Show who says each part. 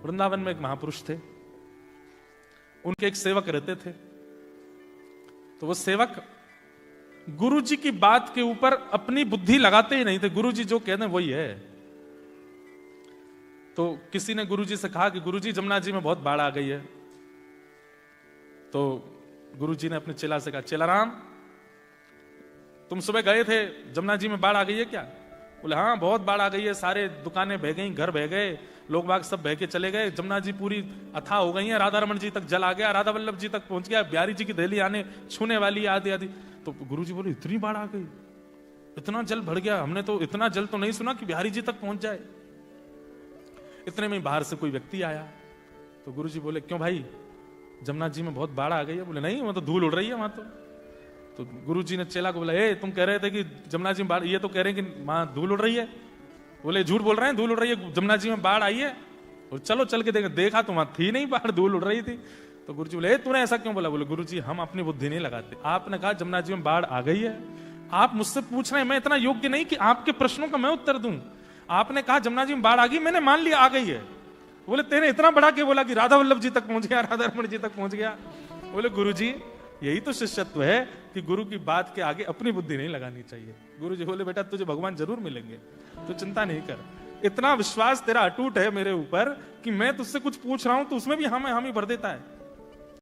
Speaker 1: वृंदावन में एक महापुरुष थे, उनके एक सेवक रहते थे। तो वो सेवक गुरु जी की बात के ऊपर अपनी बुद्धि लगाते ही नहीं थे, गुरु जी जो कहते हैं वही है। तो किसी ने गुरु जी से कहा कि गुरु जी जमुना जी में बहुत बाढ़ आ गई है। तो गुरु जी ने अपने चेला से कहा, चेला राम तुम सुबह गए थे, जमुना जी में बाढ़ आ गई है क्या? बोले हाँ बहुत बाढ़ आ गई है, सारे दुकानें बह गई, घर बह गए, लोग बाग सब बह के चले गए, जमुना जी पूरी अथाह हो गई है, राधा रमन जी तक जल आ गया, राधा वल्लभ जी तक पहुंच गया, बिहारी जी की दहली आने छूने वाली आदि आदि। तो गुरु जी बोले इतनी बाढ़ आ गई, इतना जल भर गया, हमने तो इतना जल तो नहीं सुना कि बिहारी जी तक पहुंच जाए। इतने में बाहर से कोई व्यक्ति आया। तो गुरु जी बोले क्यों भाई, जमुना जी में बहुत बाढ़ आ गई है? बोले नहीं, वहां तो धूल उड़ रही है वहां तो गुरु जी ने चेला को बोला, ए तुम कह रहे थे कि जमुना जी में बाढ़, ये तो कह रहे हैं कि वहां धूल उड़ रही है। बोले झूठ बोल रहे हैं, धूल उड़ रही है, जमुना जी में बाढ़ आई है। और चलो चल के देखा तो वहां थी नहीं बाढ़, धूल उड़ रही थी। तो गुरु जी बोले तूने ऐसा क्यों बोला? बोले गुरु जी हम अपनी बुद्धि नहीं लगाते, आपने कहा जमुना जी में बाढ़ आ गई है, आप मुझसे पूछ रहे हैं, मैं इतना योग्य नहीं कि आपके प्रश्नों का मैं उत्तर दूं। आपने कहा जमुना जी में बाढ़ आ गई, मैंने मान लिया आ गई है। बोले तेने इतना बढ़ा के बोला कि राधा वल्लभ जी तक पहुंच गया, राधा रमन जी तक पहुंच गया। बोले गुरु जी यही तो शिष्यत्व है कि गुरु की बात के आगे अपनी बुद्धि नहीं लगानी चाहिए। गुरु जी बोले बेटा तुझे भगवान जरूर मिलेंगे, तू चिंता नहीं कर, इतना विश्वास तेरा अटूट है मेरे ऊपर कि मैं तुझसे कुछ पूछ रहा हूं तो उसमें भी हम ही भर देता है।